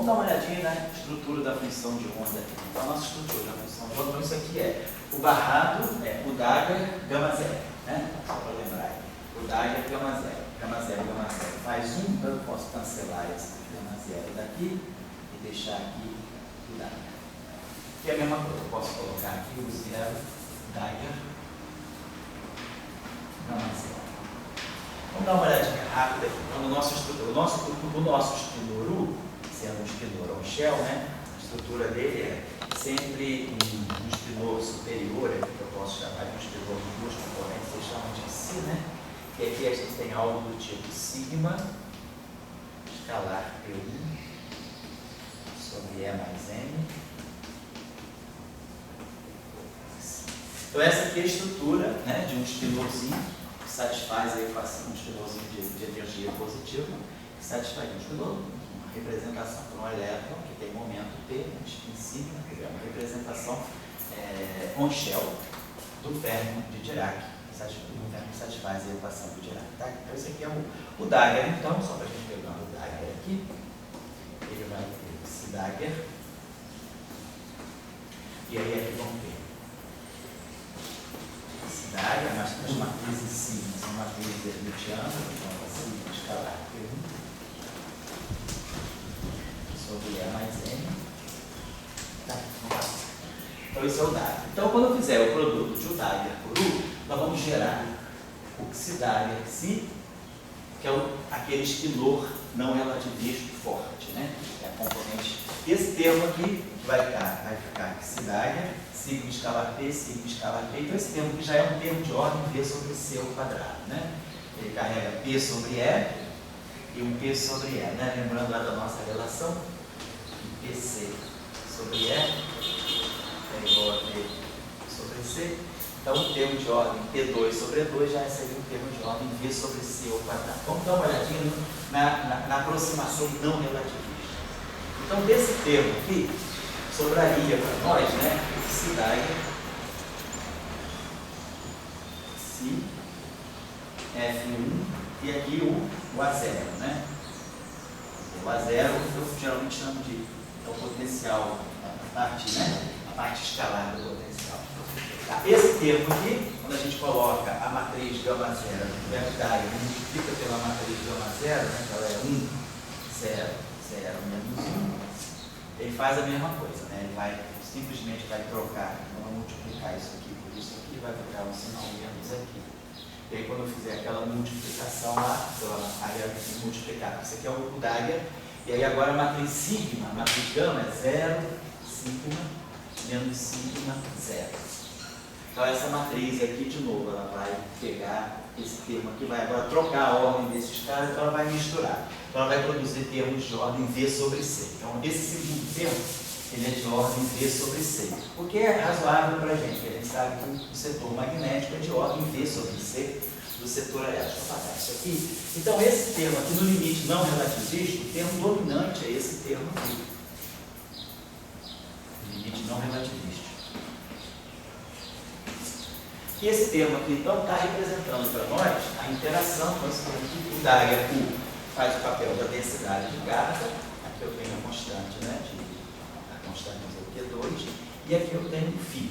dar uma olhadinha na estrutura da função de onda. Então, a nossa estrutura da função de onda, então isso aqui é o barrado, o Dagger, gama zero, né? Só para lembrar. O Dagger, gama zero, gama zero, gama zero. Faz um, eu posso cancelar esse gama zero daqui e deixar aqui o Dagger. Que é a mesma coisa, eu posso colocar aqui o zero, Dagger, gama zero. Vamos dar uma olhadinha rápida aqui. Então, o nosso espinor U, sendo um espinor ou um shell, né? A estrutura dele é sempre um espinor superior, que eu posso chamar de um espinor de duas componentes, vocês chamam de Si, né? E aqui a gente tem algo do tipo sigma escalar P1 sobre E mais M. Então essa aqui é a estrutura, né, de um espinorzinho que satisfaz a equação, um espinorzinho de energia positiva, que satisfaz um espinor, uma representação para um elétron que tem momento P, um spin sigma, que é uma representação on shell do fermo de Dirac, que satisfaz a equação de Dirac. Tá? Então esse aqui é o Dagger, então, só para a gente pegar o Dagger aqui, ele vai ter esse Dagger, e aí aqui vamos ter Dagger, mas as matrizes sigma são matrizes hermitianas, então sigma escalar P1 sobre E mais M. Tá, então esse é o Dagger. Então quando eu fizer o produto de o Dagger por U, nós vamos gerar o Dagger Si, que é aquele espinor não relativista forte, né? É a componente. Esse termo aqui vai ficar Dagger, sigma escalar P, sigma escalar P. Então esse termo aqui já é um termo de ordem V sobre C ao quadrado, né? Ele carrega P sobre E e um P sobre E, né? Lembrando lá da nossa relação, PC sobre E é igual a P sobre C. Então o termo de ordem P2 sobre E2 já seria um termo de ordem V sobre C ao quadrado. Vamos dar uma olhadinha na aproximação não relativista. Então desse termo aqui, sobraria para nós, né, esse Dagger, Si, F1 e aqui o A0, né? O A0 eu geralmente chamo de o potencial, a parte escalar do potencial. Tá? Esse termo aqui, quando a gente coloca a matriz gama zero do Dagger, multiplica pela matriz gama zero, né, que ela é 1, 0, 0, menos 1, ele faz a mesma coisa, né? Ele simplesmente vai trocar, vamos multiplicar isso aqui por isso aqui, vai ficar um sinal menos aqui. E aí quando eu fizer aquela multiplicação lá, aí eu preciso multiplicar, isso aqui é o Dagger, e aí agora a matriz sigma, a matriz gama é 0, sigma, menos sigma, 0. Então essa matriz aqui, de novo, ela vai pegar esse termo aqui, vai agora trocar a ordem desses caras, então ela vai misturar. Então ela vai produzir termos de ordem V sobre C. Então esse segundo termo, ele é de ordem V sobre C. O que é razoável para a gente, porque a gente sabe que o setor magnético é de ordem V sobre C do setor elétrico. Vou apagar isso aqui. Então esse termo aqui no limite não relativista, o termo dominante é esse termo aqui. Limite não relativista. E esse termo aqui, então, está representando para nós a interação com esse termo aqui. O Dagger U faz o papel da densidade de carga. Aqui eu tenho a constante, né, a constante Q2, e aqui eu tenho o φ.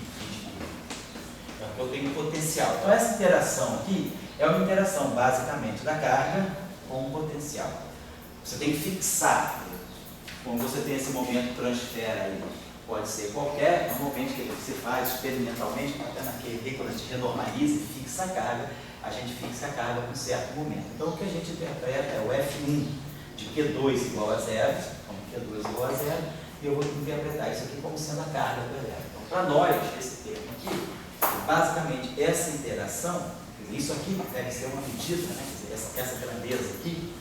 Então, aqui eu tenho o potencial. Então, essa interação aqui é uma interação, basicamente, da carga com o potencial. Você tem que fixar. Quando você tem esse momento transfer aí, pode ser qualquer, normalmente que você faz experimentalmente, até naquele quando a gente renormaliza e fixa a carga, a gente fixa a carga por um certo momento. Então o que a gente interpreta é o F1 de Q2 igual a 0, como Q2 igual a 0, e eu vou interpretar isso aqui como sendo a carga do elétron. Então para nós, esse termo aqui, basicamente essa interação, isso aqui deve ser uma medida, né? Quer dizer, essa grandeza aqui,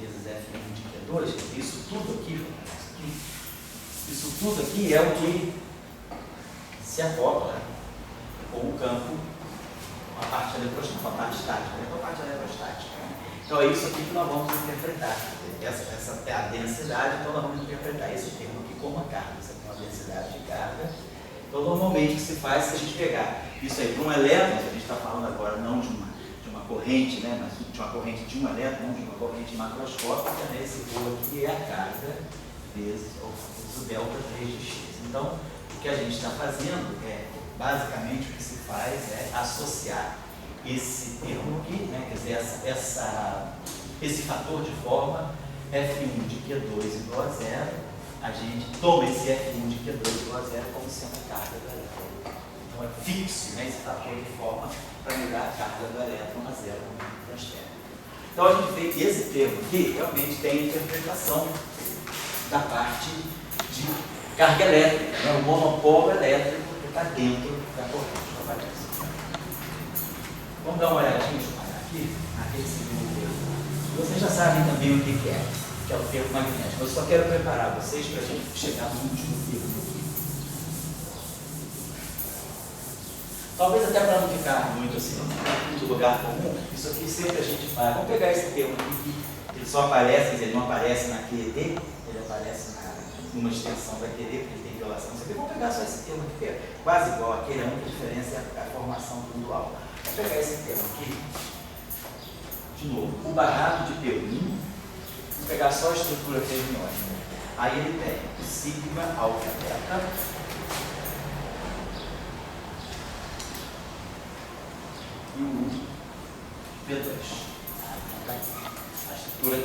vezes F1 de Q2, isso tudo aqui, isso tudo aqui é o que se acopla com o campo, com a parte eletrostática, com a parte estática, com a parte eletrostática. Então é isso aqui que nós vamos interpretar. Essa é a densidade, então nós vamos interpretar esse termo aqui como a carga. Isso aqui é uma densidade de carga. Então normalmente o que se faz se a gente pegar isso aí para um elétron, a gente está falando agora não de uma corrente, né, mas de uma corrente de um elétron, não de uma corrente macroscópica, né, esse rho aqui é a carga vezes o delta 3 de x. Então, o que a gente está fazendo é, basicamente, o que se faz é associar esse termo aqui, né, quer dizer, esse fator de forma F1 de Q2 igual a zero, a gente toma esse F1 de Q2 igual a zero como sendo a carga do elétron. Então é fixo, né, esse fator de forma para ligar a carga do elétron a zero no transfere. Então a gente vê que esse termo aqui realmente tem interpretação da parte de carga elétrica, né, o monopólio elétrico que está dentro da corrente que aparece. Vamos dar uma olhadinha aqui, naquele segundo termo. Vocês já sabem também o que é o termo magnético. Eu só quero preparar vocês para a gente chegar no último termo aqui. Talvez até para não ficar muito assim, muito lugar comum, isso aqui sempre a gente faz. Vamos pegar esse termo aqui, que ele só aparece, quer dizer, ele não aparece na QED, ele aparece numa extensão da QED, porque ele tem violação. Vamos pegar só esse termo aqui, que é quase igual àquele, a única diferença é a formação pundual. Vamos pegar esse termo aqui, de novo, o barrado de P1, vamos pegar só a estrutura fermiônica. Aí ele tem sigma alfa beta, e o P2. A estrutura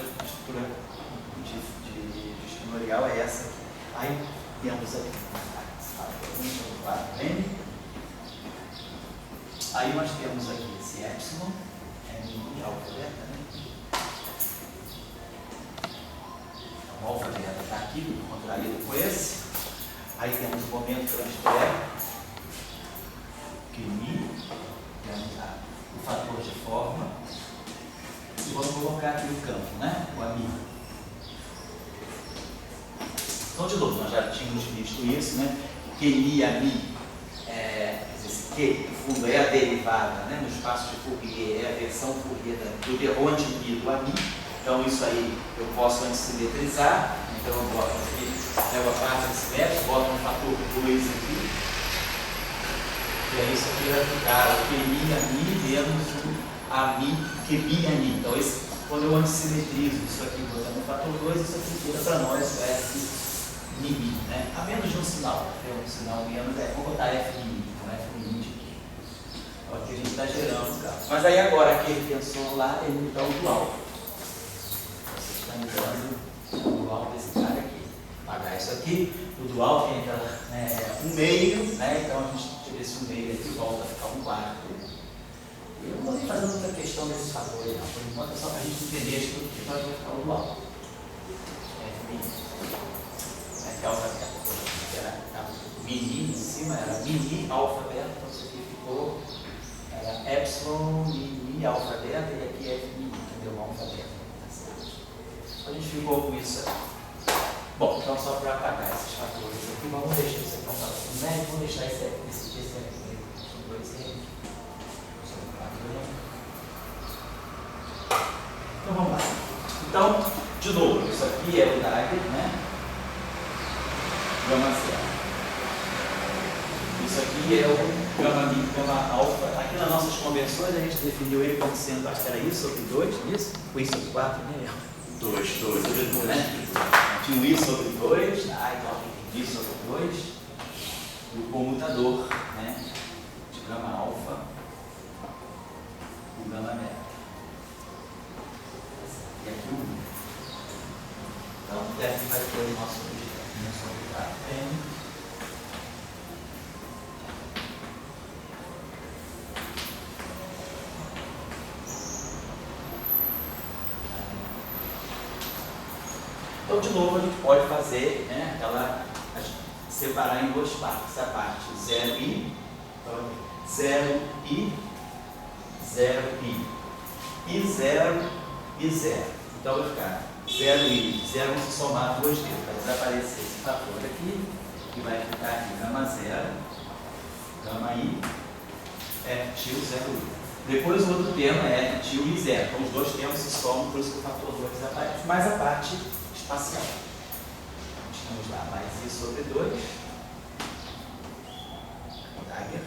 de espinorial é essa aqui. Aí temos aqui N. Aí nós temos aqui esse epsilon, N alfa beta, né? Então, o alfa beta está aqui, contraído com esse. Aí temos o momento transfer, que mi, temos o fator de forma, e vamos colocar aqui o campo, né? O ami. Então, de novo, nós já tínhamos visto isso, né? QI e ami, esse Q, no fundo, é a derivada, né? No espaço de Fourier, é a versão Fourier do onde do ami. Então, isso aí eu posso antissimetrizar. Então, eu boto aqui, pego a parte assimétrica, boto um fator 2 aqui. E aí isso aqui vai ficar o QI ami menos o ami, QI ami. Então, quando eu antissimetrizo isso aqui botando o fator 2, isso aqui vira para nós o F mini, né? A menos de um sinal. Tem um sinal menos, vou botar F mini, então F mini de quê? É o que a gente está gerando. Mas aí agora, aquele tensor lá, ele me dá o dual. Você está me dando o dual desse cara aqui. Pagar isso aqui, o dual tem aquela, um meio, né? Então a gente tira esse meio aqui e volta a ficar um quarto. Eu não vou nem fazer muita questão desses fatores, não. Por enquanto é só para a gente entender a estrutura para ficar o dual. F mini. Alfa beta. Era mini em cima, era mini alfa beta, então isso aqui ficou epsilon mini alfa beta e aqui é F mini, entendeu? Alfa beta. A gente ficou com isso aqui. Bom, então só para apagar esses fatores aqui, vamos deixar isso aqui, vamos deixar esse aqui, são dois N. Então vamos lá. Então, de novo, isso aqui é o Dagger, né? Gama zero. Isso aqui é o gama alfa. Aqui nas nossas conversões a gente definiu ele como sendo, acho que era I sobre 2, isso? O I sobre 4, né? 2 sobre 2, né? Tinha o I sobre 2, então I sobre 2, e o comutador, né? De gama alfa, o gama beta. E aqui o I. Então, deve vai ter o nosso objeto. Então, de novo, a gente pode fazer, né, separar em duas partes. A parte 0i, 0i, 0i, e 0 e 0. Então, vai ficar 0 e 0 vão se somar duas vezes, vai desaparecer esse fator aqui, que vai ficar aqui gama 0, gama i, F tio 0i. Depois o outro termo é F tio e 0, então os dois termos se somam, por isso que o fator 2 desaparece. Mais a parte espacial. Vamos lá, mais i sobre 2, Dagger.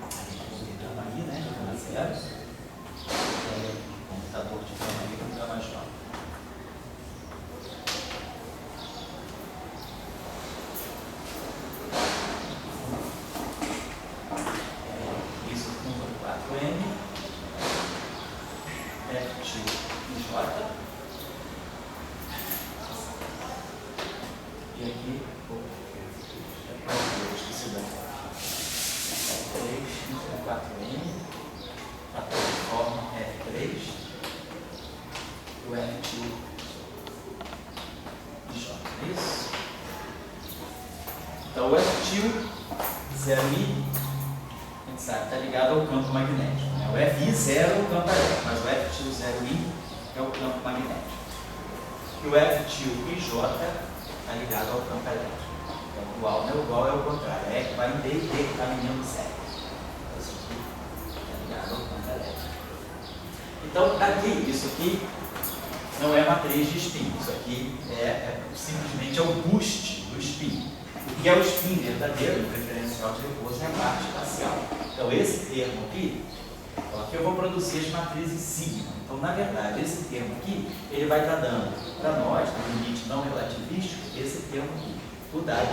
Aí vamos ter gama i, né, gama 0. Computador de gama i com gama j. til 0i, a gente sabe, está ligado ao campo magnético. Né? O Fi0 é o campo elétrico, mas o F til 0i é o campo magnético. E o F til IJ está ligado ao campo elétrico. Então, igual não é igual, é o contrário. É que vai em D e D que está menino 0. Isso aqui está ligado ao campo elétrico. Então, aqui, isso aqui não é matriz de spin. Isso aqui simplesmente é o boost do spin. O que é o spin verdadeiro, o preferencial de repouso, é a parte parcial. Então, esse termo aqui, aqui eu vou produzir as matrizes sigma. Então, na verdade, esse termo aqui, ele vai estar dando para nós, no limite não relativístico, esse termo aqui. O dado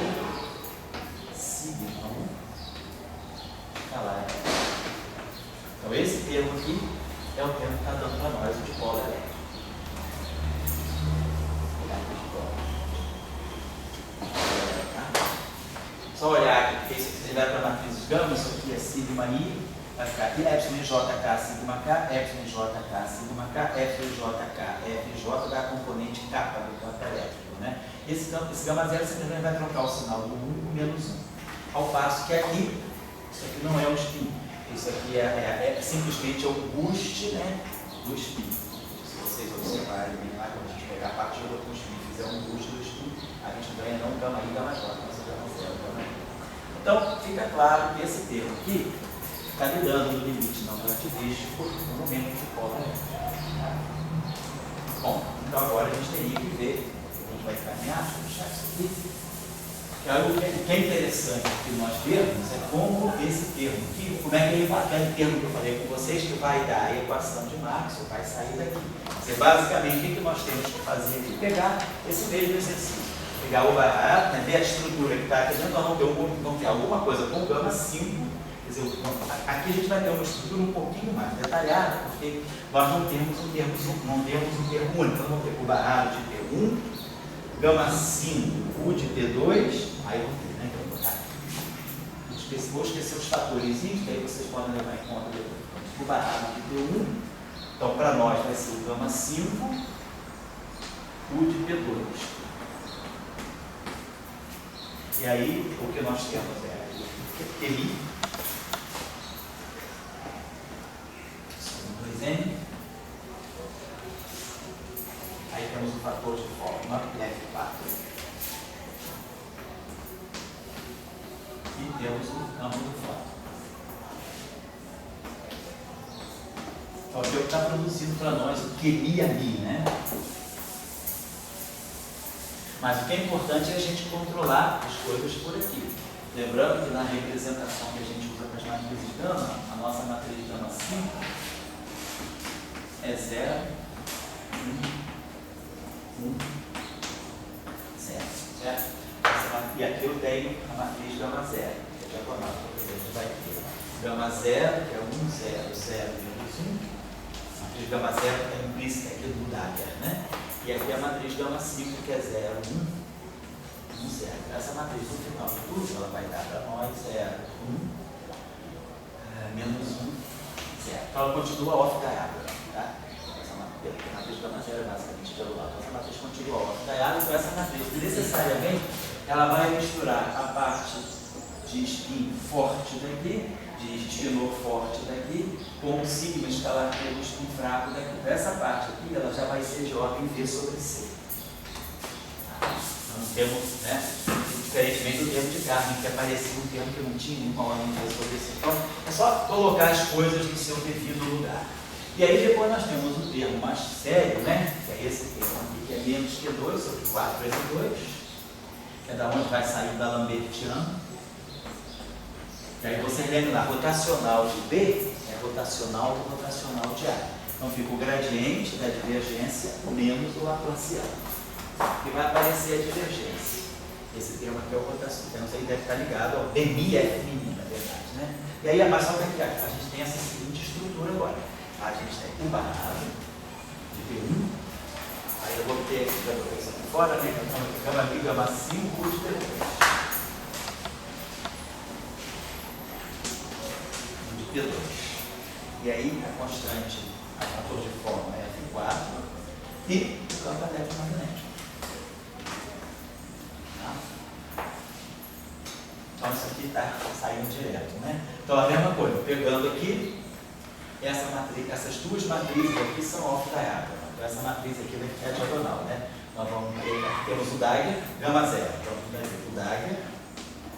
sigma 1 escalar. Então, esse termo aqui é o termo que está dando para nós o dipolo elétrico. Só olhar aqui, porque se você vai para matrizes gama, isso aqui é sigma i, vai ficar aqui epsilon jk sigma k, epsilon jk sigma k, epsilon jk, fj da componente kappa do campo elétrico. Né? Esse gama zero simplesmente vai trocar o sinal do 1 com menos 1. Ao passo que aqui, isso aqui não é o spin. Isso aqui é simplesmente o boost, né, do spin. Se vocês observarem bem lá, quando a gente pegar a partir do spin e fizer um boost do spin, a gente ganha não gama i, gama j, mas gama zero, gama i. Então, fica claro que esse termo aqui está lidando no limite não relativístico no momento de polo elétrico. Bom, então agora a gente teria que ver, a gente vai caminhar, deixar isso aqui. O que é interessante que nós vemos é como esse termo aqui, como é que ele vai, aquele termo que eu falei com vocês, que vai dar a equação de Maxwell, vai sair daqui. Basicamente, o que nós temos que fazer aqui? Pegar esse mesmo exercício. Pegar o barato, né, ver a estrutura que está aqui dentro, nós vamos ter alguma coisa com gama 5. Quer dizer, aqui a gente vai ter uma estrutura um pouquinho mais detalhada, porque nós não temos um termo único. Então, vamos ter o barato de T1, gama 5, U de T2, aí vamos ter, né? Então, vou botar aqui. Vou esquecer os fatorzinhos, que aí vocês podem levar em conta depois. O barato de T1, então para nós vai ser o gama 5, U de T2. E aí, o que nós temos é TI, 2N, aí temos o fator de forma F4 e temos o campo do fóton. Então, aqui é o que está produzindo para nós o QI ali, né? Mas o que é importante é a gente controlar as coisas por aqui. Lembrando que na representação que a gente usa para as matrizes gama, a nossa matriz gama 5 é 0, 1, 1, 0. Certo? E aqui eu tenho a matriz gama 0, que é diagonal. A gente vai ter gama 0, que é 1, 0, 0, menos 1. A matriz gama 0 é implícita aqui do Dagger, né? E aqui a matriz gama 5, que é 0, 1, 1, 0. Essa matriz no final de tudo, ela vai dar para nós 0, 1, menos 1, 0. Então ela continua off diagonal, tá? Essa matriz gama 0 é basicamente diagonal. Essa matriz continua off diagonal, então essa matriz necessariamente ela vai misturar a parte de spin forte daqui, de espinor forte daqui, com o sigma escalar pelo spin fraco daqui. Então, essa parte aqui ela já vai ser de ordem V sobre C. Então, temos, né, diferentemente do termo de Carmen, que aparecia um termo que não tinha nenhuma ordem V sobre C. Então, é só colocar as coisas no seu devido lugar. E aí, depois nós temos um termo mais sério, né, que é esse termo aqui, que é menos Q2 sobre 4 vezes 2, que é da onde vai sair da Lambertiana. E aí você lembra lá, rotacional de B é rotacional do rotacional de A. Então fica o gradiente da divergência menos o laplaciano. E vai aparecer a divergência. Esse termo aqui é o rotacional. Então isso aí deve estar ligado ao DMIF, na verdade. Né? E aí a só que a gente tem essa seguinte estrutura agora. A gente tem o barrado de B1. Aí eu vou ter aqui, já vou ter isso aqui fora, né? Então gama B, gama 5 de B2. P2. E aí a constante, a fator de forma é F4 e o campo eletromagnético. Tá? Então estar saindo direto, né? Então, a mesma coisa, pegando aqui, essas duas matrizes aqui são off-diagonal. Então, essa matriz aqui vai ficar diagonal, né? Nós vamos ter, temos o Dagger, gama zero. Então, o Dagger,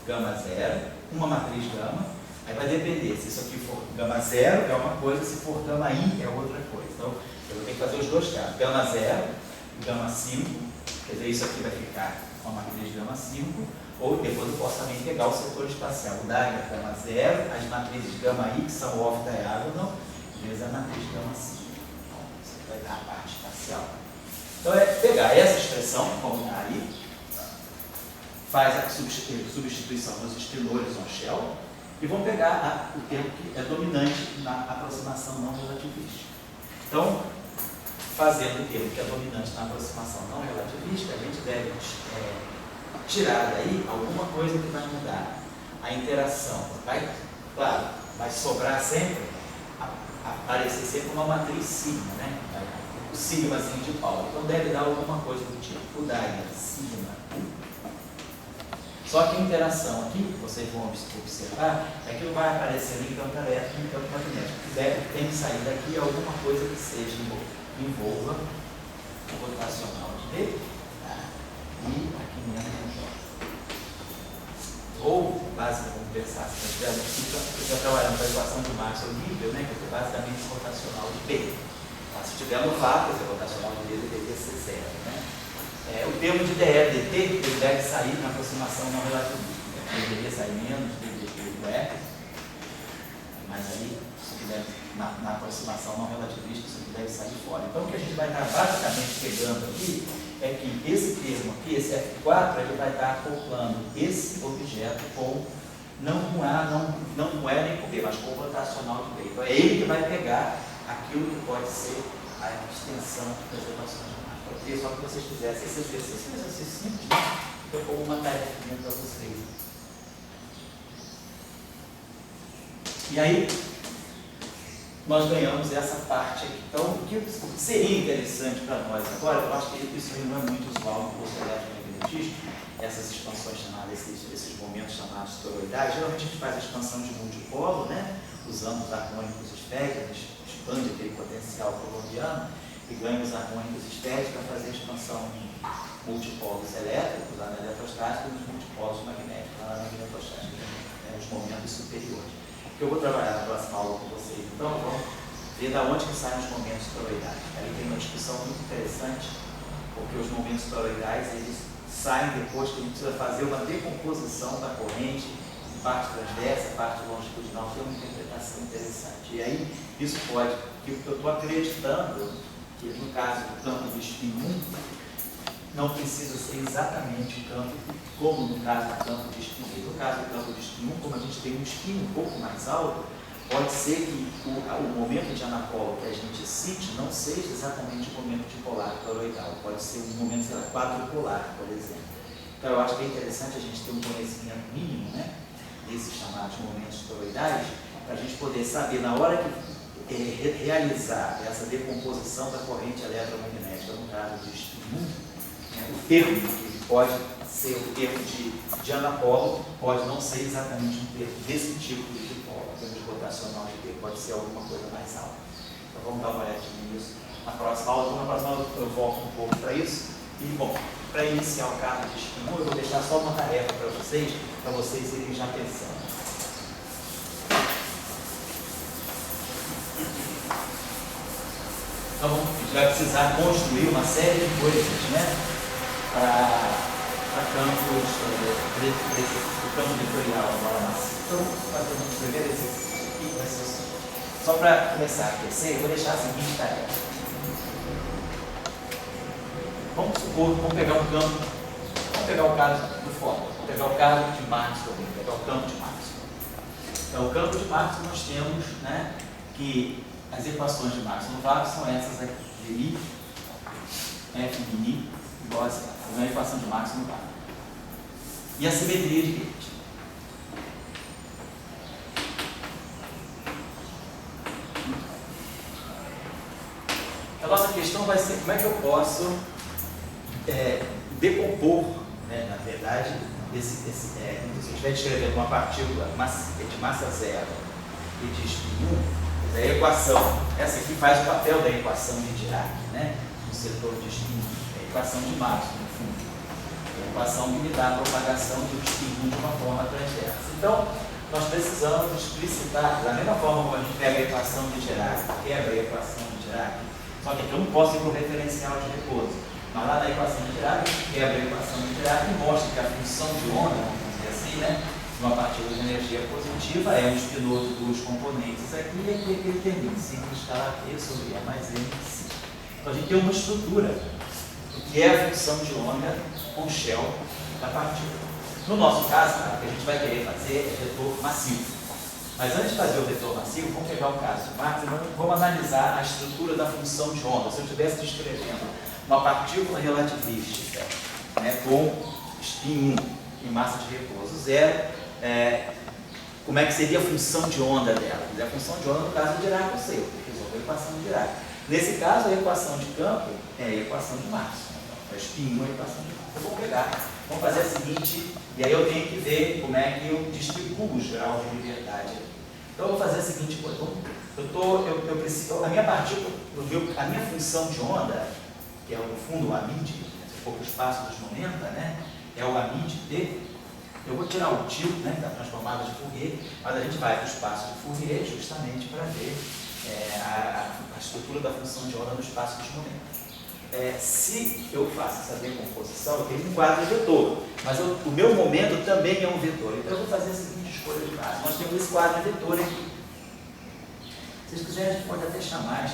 gama zero, uma matriz gama. Aí vai depender, se isso aqui for gama zero é uma coisa, se for gama I é outra coisa. Então, eu vou ter que fazer os dois casos, gama zero e gama 5. Quer dizer, isso aqui vai ficar com a matriz gama 5. Ou depois eu posso também pegar o setor espacial. O Dagger gama zero, as matrizes gama I, que são off-diagonal, vezes a matriz gama 5. Então, isso aqui vai dar a parte espacial. Então, é pegar essa expressão, como está aí, faz a substituição dos estilores no shell, e vamos pegar o termo que é dominante na aproximação não relativista. Então, fazendo o termo que é dominante na aproximação não relativista, a gente deve tirar daí alguma coisa que vai mudar. A interação claro, vai sobrar sempre, aparecer sempre uma matriz sigma, né? O sigmazinho de Pauli. Então deve dar alguma coisa do tipo o Dagger, sigma. Só que a interação aqui, vocês vão observar, é que não vai aparecer nem campo elétrico nem campo magnético. Tem que sair daqui alguma coisa que seja envolva o rotacional de D, tá? E aqui mesmo ou basicamente, vamos pensar, se nós estivermos trabalhando com a equação de Maxwell nível, né, que é basicamente o rotacional de B. Mas se tiver no vácuo, o rotacional de D deveria ser zero, né? O termo de dE dt ele deve sair na aproximação não relativista. Ele deveria sair menos do E, mas aí, se tiver na aproximação não relativista, isso aqui deve sair fora. Então, o que a gente vai estar basicamente pegando aqui é que esse termo aqui, esse F4, ele vai estar acoplando esse objeto com, não com A, não com E nem com B, mas com o rotacional de B. Então, é ele que vai pegar aquilo que pode ser a extensão das rotações de Maxwell. Eu queria só que vocês fizessem esse exercício. Um exercício simples, né? Então, como uma tarefa para vocês. E aí, nós ganhamos essa parte aqui. Então, o que seria interessante para nós agora, eu acho que isso não é muito usual no curso eletromagnetismo, essas expansões chamadas, esses momentos chamados toroidais. Geralmente a gente faz a expansão de multipolo, né? Usando os harmônicos esféricos, expande aquele potencial colombiano e ganha os harmônicos esféricos para fazer a expansão em multipolos elétricos, lá na eletrostática, e nos multipolos magnéticos, lá na magnetostática, né? Os momentos superiores. Que eu vou trabalhar na próxima aula com vocês. Então, vamos ver de onde que saem os momentos toroidais. Aí tem uma discussão muito interessante, porque os momentos toroidais, eles saem depois que a gente precisa fazer uma decomposição da corrente, parte transversa, parte longitudinal, que é uma interpretação interessante. E aí, isso pode, que eu estou acreditando, que no caso do campo de spin 1, não precisa ser exatamente o campo, como no caso do campo de spin 2. No caso do campo de spin 1, como a gente tem um spin um pouco mais alto, pode ser que o momento de anapolo que a gente cite não seja exatamente o momento dipolar toroidal. Pode ser um momento, sei lá, quadrupolar, por exemplo. Então, eu acho que é interessante a gente ter um conhecimento mínimo, né, desses chamados momentos toroidais, para a gente poder saber, na hora que realizar essa decomposição da corrente eletromagnética, no caso de spin 1, o termo que pode ser o termo de anapolo pode não ser exatamente um termo desse tipo de dipolo, o termo de rotacional de D, pode ser alguma coisa mais alta. Então vamos dar uma olhadinha nisso na próxima aula. Então, na próxima aula eu volto um pouco para isso. E, bom, para iniciar o caso de spin 1, eu vou deixar só uma tarefa para vocês irem já pensando. Então, a gente vai precisar construir uma série de coisas, né? Para campos, o campo vetorial agora macio. Então, vamos escrever esse aqui, vai ser só para começar a aquecer, eu vou deixar a seguinte tarefa. Vamos supor, vamos pegar um campo, vamos pegar o caso do fóton, vamos pegar o caso de Maxwell, vamos pegar o campo de Maxwell. Então, o campo de Maxwell nós temos, né, que as equações de Maxwell no vácuo são essas aqui, dI, F de I, igual a zero. É a equação de Maxwell no vácuo. E a simetria de Tate. A nossa questão vai ser como é que eu posso decompor, né, na verdade, se eu estiver descrevendo uma partícula de massa zero e de spin 1, a equação, essa aqui faz o papel da equação de Dirac, né? No setor de spin 1, é a equação de Maxwell, no fundo. É a equação que me dá a propagação do spin 1 de uma forma transversa. Então, nós precisamos explicitar, da mesma forma como a gente pega a equação de Dirac, quebra a equação de Dirac, só que aqui eu não posso ir para o referencial de repouso. Mas lá na equação de Dirac, a gente quebra a equação de Dirac e mostra que a função de onda, vamos dizer assim, né, de uma partícula de energia positiva é um espinoso de duas componentes aqui e aqui ele termina, simples escalar P sobre E mais M de C. Então a gente tem uma estrutura, que é a função de onda com shell da partícula. No nosso caso, o que a gente vai querer fazer é vetor massivo. Mas antes de fazer o vetor massivo, vamos pegar o caso de Max e vamos analisar a estrutura da função de onda. Se eu estivesse descrevendo uma partícula relativística, né, com spin 1 e massa de repouso zero, como é que seria a função de onda dela? A função de onda, no caso do Dirac, eu sei, eu resolvo a equação de Dirac. Nesse caso, a equação de campo é a equação de Maxwell. Então, a spin 1 é a equação de campo. Eu vou pegar, vamos fazer a seguinte, e aí eu tenho que ver como é que eu distribuo os graus de liberdade aqui. Então, eu vou fazer a seguinte coisa. Eu preciso, a minha partícula, a minha função de onda, que é no fundo o amide, se for para o espaço dos momenta, né, é o amide T. Eu vou tirar o tio, né, da transformada de Fourier, mas a gente vai para o espaço de Fourier justamente para ver a estrutura da função de onda no espaço dos momentos. Se eu faço essa decomposição, eu tenho um quadro vetor, mas o meu momento também é um vetor. Então eu vou fazer a seguinte escolha de base. Nós temos esse quadro vetor aqui. Se vocês quiserem, a gente pode até chamar,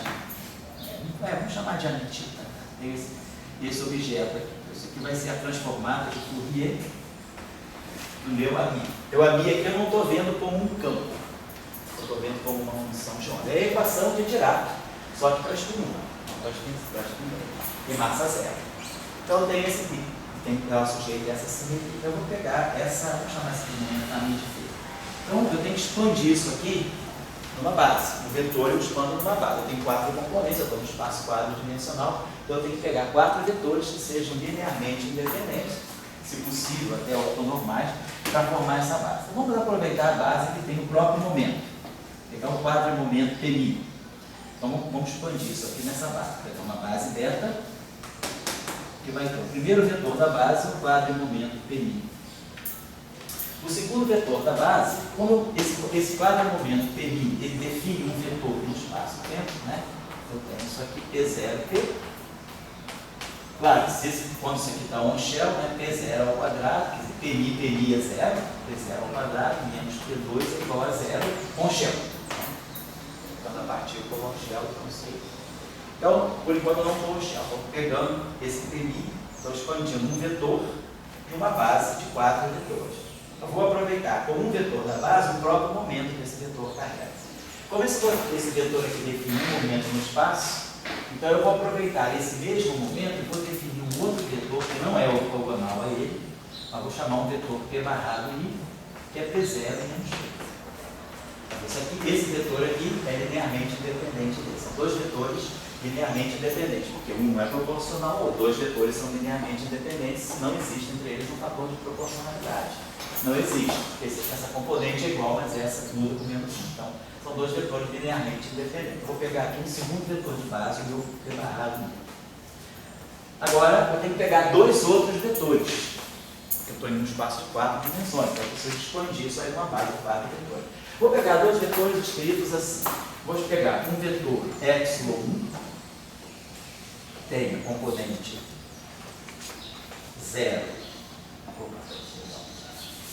vamos chamar de anetita. Esse objeto aqui. Isso aqui vai ser a transformada de Fourier do meu ami. Meu ami aqui eu não estou vendo como um campo, eu estou vendo como uma função de onda. É a equação de Dirac, só que para spin 1 e massa zero. Então eu tenho esse aqui, tem que dar o sujeito dessa simetria. Eu vou pegar essa, vou chamar esse aqui, ami de T. Então eu tenho que expandir isso aqui numa base. No vetor eu expando numa base. Eu tenho 4 componentes, eu estou no espaço quadridimensional, então eu tenho que pegar 4 vetores que sejam linearmente independentes, se possível até ortonormais, para formar essa base. Então vamos aproveitar a base que tem o próprio momento. Pegar o quadro momento PMI. Então vamos expandir isso aqui nessa base. Vai ter uma base beta, que vai ter o primeiro vetor da base, o quadro momento PMI. O segundo vetor da base, como esse quadro momento PMI, ele define um vetor no espaço-tempo, né? Eu tenho isso aqui, P0P. Claro, quando isso aqui está on shell, né? P0 ao quadrado, quer dizer, PMI é zero, P0 ao quadrado, menos P2 é igual a zero, on shell. Quando a partícula on shell, eu não sei. Então, por enquanto eu não estou on shell, estou pegando esse PMI, estou expandindo um vetor e uma base de 4 vetores. Eu vou aproveitar como um vetor da base o próprio momento que esse vetor carrega. Como esse vetor aqui define um momento no espaço, então eu vou aproveitar esse mesmo momento e vou definir um outro vetor que não é ortogonal a ele, mas vou chamar um vetor P barrado I, que é P0 menos P. Esse vetor aqui é linearmente independente dele. São dois vetores linearmente independentes, porque um não é proporcional, ou dois vetores são linearmente independentes, não existe entre eles um fator de proporcionalidade. Não existe, porque essa componente é igual, mas essa muda com menos 1. Então, são dois vetores linearmente independentes. Vou pegar aqui um segundo vetor de base, o meu P barrado. Agora, eu tenho que pegar dois outros vetores. Eu estou indo no espaço de 4 dimensões, então eu preciso expandir isso aí numa base de 4 vetores. Vou pegar dois vetores escritos assim. Vou pegar um vetor ε1, tem a componente 0,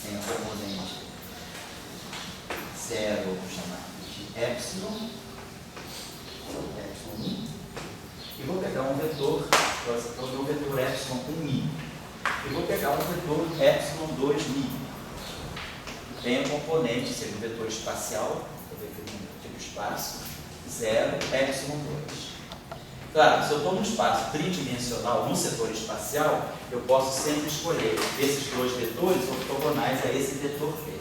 tem a componente 0, vou chamar de epsilon, e vou pegar um vetor, o vetor epsilon 1i, e vou pegar um vetor epsilon 2mi, tem a componente, seria um vetor espacial, vou definir tipo espaço, 0, epsilon 2. Claro, se eu estou num espaço tridimensional, num setor espacial, eu posso sempre escolher esses dois vetores ortogonais a esse vetor P.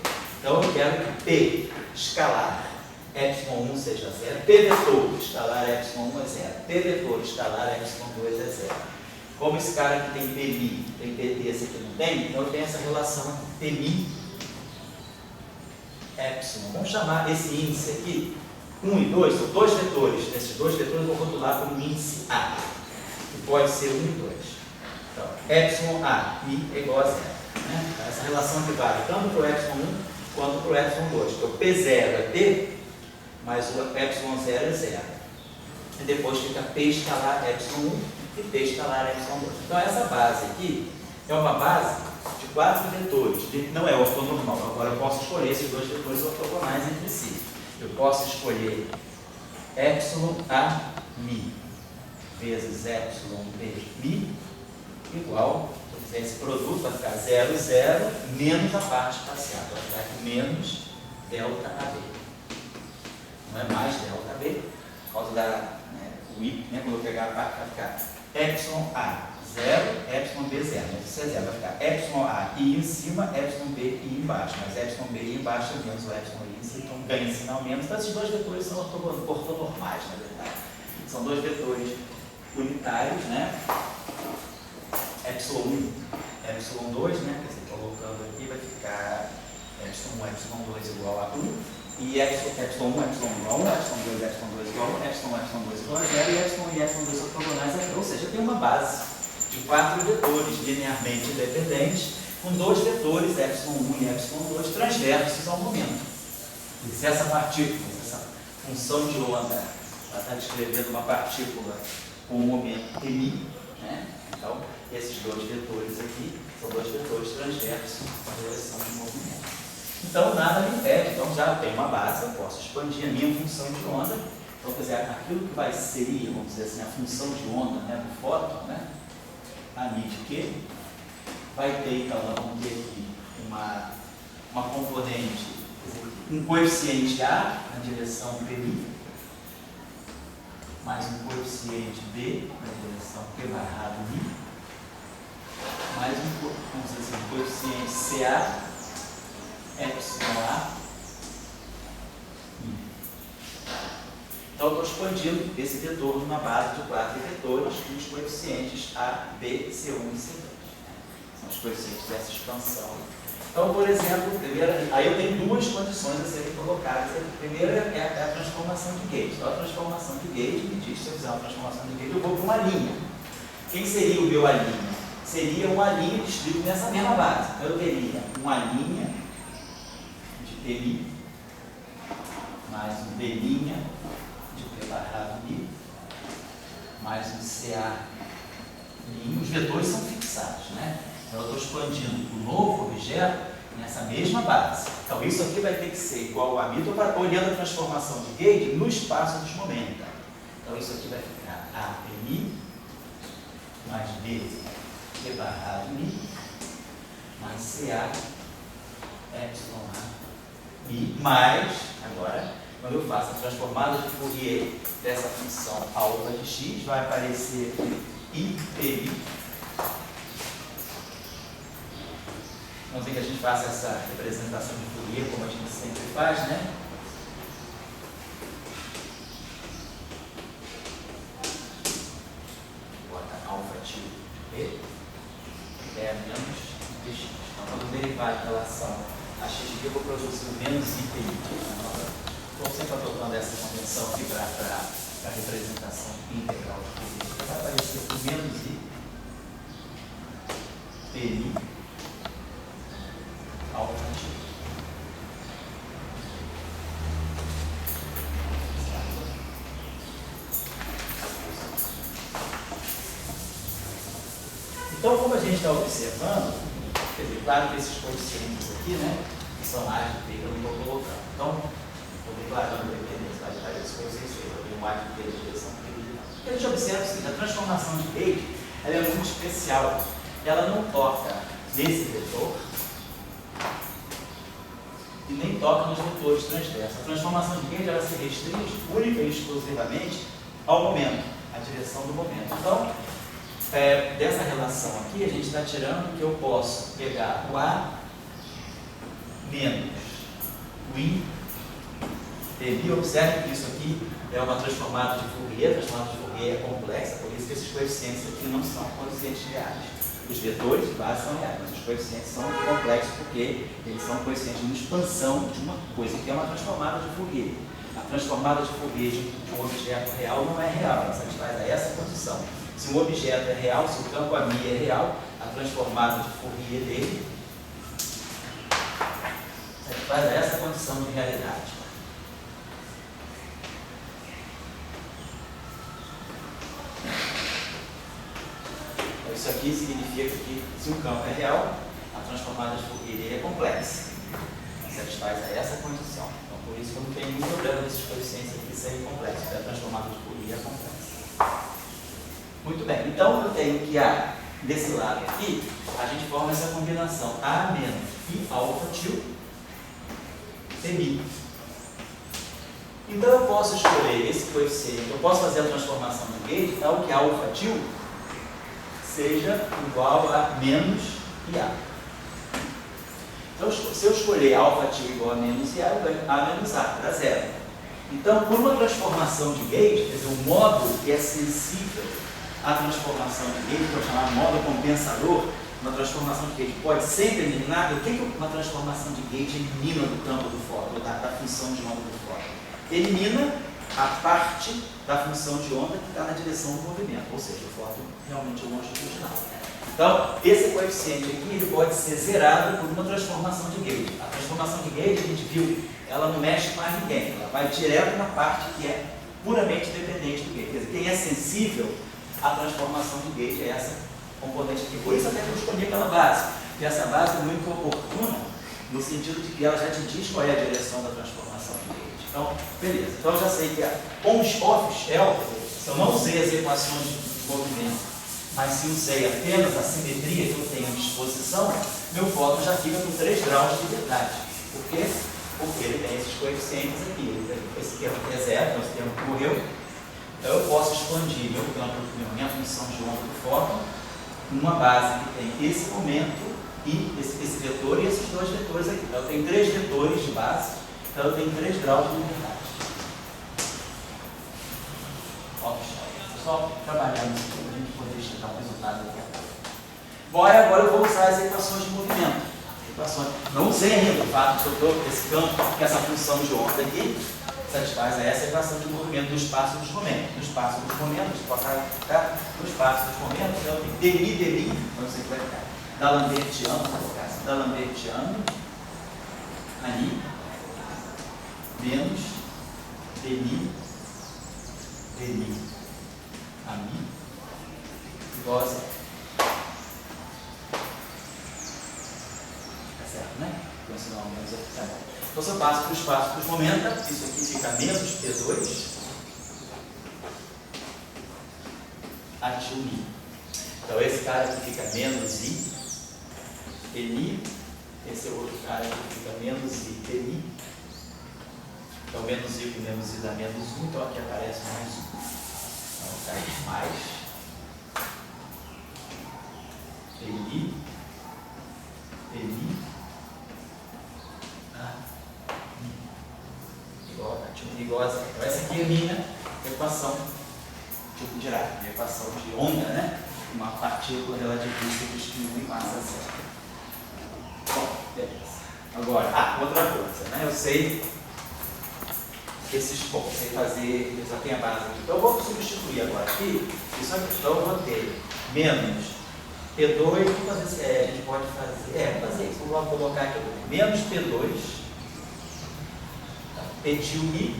Então eu quero que P escalar epsilon 1 seja 0, P vetor escalar epsilon 1 é 0, P vetor escalar epsilon 2 é 0. Como esse cara aqui tem Pmi, tem PT, esse aqui não tem, então eu tenho essa relação aqui, Pmi, epsilon. Vamos chamar esse índice aqui, 1 e 2, são dois vetores. Esses dois vetores eu vou rotular como índice A, que pode ser 1 e 2. Então, epsilon A, I é igual a 0. Né? Essa relação que vale tanto para o epsilon 1 quanto para o epsilon 2. Então, P0 é P, mas o epsilon 0 é 0. E depois fica P escalar epsilon 1 e P escalar epsilon 2. Então, essa base aqui é uma base de 4 vetores. Não é ortonormal. Agora, eu posso escolher esses dois vetores ortogonais entre si. Eu posso escolher epsilon A mi vezes epsilon B mi igual, se eu fizer esse produto, vai ficar 0, 0, menos a parte parcial. Vai ficar aqui menos delta AB. Não é mais delta AB, por causa da o I, né, quando eu pegar a parte, vai ficar epsilon A 0, epsilon B 0. Mas isso é 0, vai ficar epsilon A I em cima, epsilon B I embaixo. Mas epsilon B I embaixo é menos o epsilon I em cima, então ganha sinal menos. Então esses dois vetores são ortonormais, na verdade. São dois vetores unitários, né? Epsilon 1, epsilon 2, né? Quer dizer, colocando aqui vai ficar epsilon 1, epsilon 2 igual a 1. E epsilon 1, epsilon igual a 1, epsilon 2, epsilon 2 igual a 1, epsilon 2 igual a 0 e epsilon e epsilon 2 ortogonais aqui. Ou seja, tem uma base de 4 vetores linearmente independentes com dois vetores, epsilon 1 e epsilon 2, transversos ao momento. E se essa partícula, essa função de onda, ela está descrevendo uma partícula com um momento mi, né? Então, esses dois vetores aqui são dois vetores transversos com direção de movimento. Então, nada me impede. Então, já tenho uma base, eu posso expandir a minha função de onda. Então, quer dizer, aquilo que seria, vamos dizer assim, a função de onda, né, do fóton, né, a mi de Q, vai ter, então, nós vamos ter aqui uma componente, um coeficiente A na direção PI, mais um coeficiente B na direção P barrado I, mais vamos dizer assim, um coeficiente CA, epsilon A, I. Então, eu estou expandindo esse vetor numa base de 4 vetores com os coeficientes A, B, C1 e C2. São os coeficientes dessa expansão. Então, por exemplo, aí eu tenho duas condições a serem colocadas. A primeira é a transformação de gauge. Então, a transformação de gauge me diz que se eu fizer uma transformação de gauge, eu vou para uma linha. Quem seria o meu A'? Seria uma linha descrita nessa mesma base. Então, eu teria uma linha de P' mais um B' de P barrado I, mais um CA'. Os vetores são fixados, né? Então, eu estou expandindo o novo objeto nessa mesma base. Então, isso aqui vai ter que ser igual a mi. Estou olhando a transformação de gauge no espaço dos momentos. Então, isso aqui vai ficar API mais B Q barrado mi mais CA epsilon A mi mais, agora, quando eu faço a transformada de Fourier dessa função alfa de x, vai aparecer IPI. Vamos ver que a gente faça essa representação de Fourier como a gente sempre faz, né? Bota alfa de P é menos dx. Então, quando derivar em relação a x de eu vou produzir o menos IPI. Estou sempre adotando essa convenção aqui para a representação integral de Fourier. Vai aparecer o menos IPI alfa de Então, como a gente está observando, quer dizer, claro que esses coeficientes aqui, né, são A de P que eu não estou colocando. Então, estou declarando a dependência desses coeficientes, eu tenho um A de P de direção privilegiada. O que a gente observa é o seguinte: a transformação de gauge ela é muito especial. Ela não toca nesse vetor e nem toca nos vetores transversos. A transformação de gauge ela se restringe única e exclusivamente ao momento, à direção do momento. Então, dessa relação aqui, a gente está tirando que eu posso pegar o A menos o I Demi, observe que isso aqui é uma transformada de Fourier. A transformada de Fourier é complexa, por isso que esses coeficientes aqui não são coeficientes reais. Os vetores de base são reais, mas os coeficientes são complexos porque eles são coeficientes de expansão de uma coisa que é uma transformada de Fourier. A transformada de Fourier de um objeto real não é real, ela satisfaz a essa condição. Se um objeto é real, se o campo A mi é real, a transformada de Fourier dele satisfaz a essa condição de realidade. Isso aqui significa que se um campo é real, a transformada de Fourier é complexa. Satisfaz a essa condição. Então, por isso que eu não tenho nenhum problema desses coeficientes aqui serem complexos, porque a transformada de Fourier é complexa. Muito bem, então eu tenho que desse lado aqui, a gente forma essa combinação A menos I alfa til mi. Então eu posso escolher esse coeficiente, eu posso fazer a transformação de gauge tal que alfa til seja igual a menos IA. Então, se eu escolher alfa til igual a menos IA, eu ganho A menos A, dá zero. Então, por uma transformação de gauge, quer dizer, um módulo que é sensível à transformação de gauge, que eu chamar módulo compensador, uma transformação de gauge pode ser eliminada. O que uma transformação de gauge elimina do campo do fóton, da função de onda do fóton? Elimina a parte da função de onda que está na direção do movimento, ou seja, o fóton realmente é longitudinal. Então, esse coeficiente aqui ele pode ser zerado por uma transformação de gauge. A transformação de gauge, a gente viu, ela não mexe com mais ninguém, ela vai direto na parte que é puramente dependente do gauge. Quer dizer, quem é sensível à transformação de gauge é essa componente aqui. Por isso até que eu escolhi aquela base, porque essa base é muito oportuna, no sentido de que ela já te diz qual é a direção da transformação de gauge. Então, beleza. Então eu já sei que off-shell, se eu não usei as equações de movimento, mas se usei apenas a simetria que eu tenho à disposição, meu fóton já fica com 3 graus de liberdade. Por quê? Porque ele tem esses coeficientes aqui. Esse termo aqui é zero, então esse termo morreu. Então eu posso expandir meu campo, minha função de onda do fóton, numa base que tem esse momento e esse vetor e esses dois vetores aqui. Então eu tenho 3 vetores de base, então eu tenho 3 graus de liberdade. Só trabalhando isso para a gente poder chegar ao resultado daqui a pouco. Bom, aí agora eu vou usar as equações de movimento. Não usei ainda o fato que eu estou esse campo, que essa função de onda aqui satisfaz a essa equação de movimento do espaço dos momentos. No espaço dos momentos, no espaço dos momentos, então eu tenho demi, não sei o que vai ficar, d'Alembertiano, no caso, d'Alembertiano, ali, menos demi, a mim, igual a zero. Tá certo, né? Então, esse não menos aqui tá bom. Então, se eu passo para o espaço dos momentos, isso aqui fica menos P2 a til mi. Então, esse cara aqui fica menos I, mi. Esse é o outro cara aqui fica menos I, mi. Então, menos I com menos I dá menos 1, então aqui aparece mais 1. Então, mais mi, igual a zero. Então, essa aqui é a minha equação tipo de Dirac, minha equação de onda, né? Uma partícula relativista que distribui massa zero. Bom, beleza. Agora, outra coisa, né? Eu sei esses pontos, sei fazer, eu já tenho a base aqui. Então eu vou substituir agora aqui, isso aqui, então eu vou ter menos P2, vamos fazer, a gente pode fazer, vamos fazer isso, vou colocar aqui, menos P2, P til mi,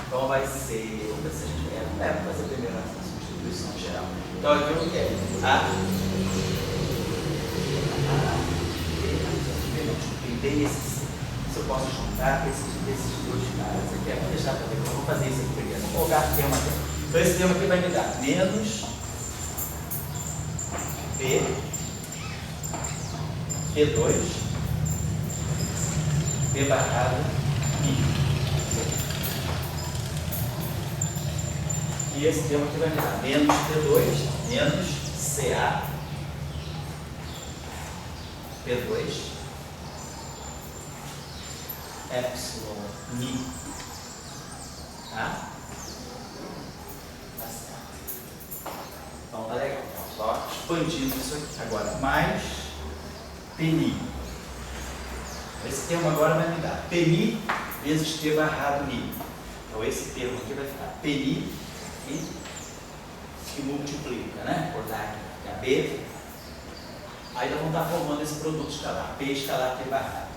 então vai ser, vamos ver se a gente vamos fazer primeiro a substituição geral. Então aqui eu quero tem esses, se eu posso juntar esses dois caras aqui, vou deixar para ver, eu vou fazer isso aqui primeiro, vou colocar o termo aqui. Então esse termo aqui vai me dar menos P2 P barrado I. E esse termo aqui vai me dar menos P2 menos CA P2 epsilon mi Tá? Tá certo. Então tá legal. Só expandindo isso aqui. Agora, mais PNI. Esse termo agora vai me dar PNI vezes P barrado NI. Então esse termo aqui vai ficar PNI que multiplica, né? Por dar aqui a B. Aí nós vamos estar formando esse produto escalar. P escalar P barrado.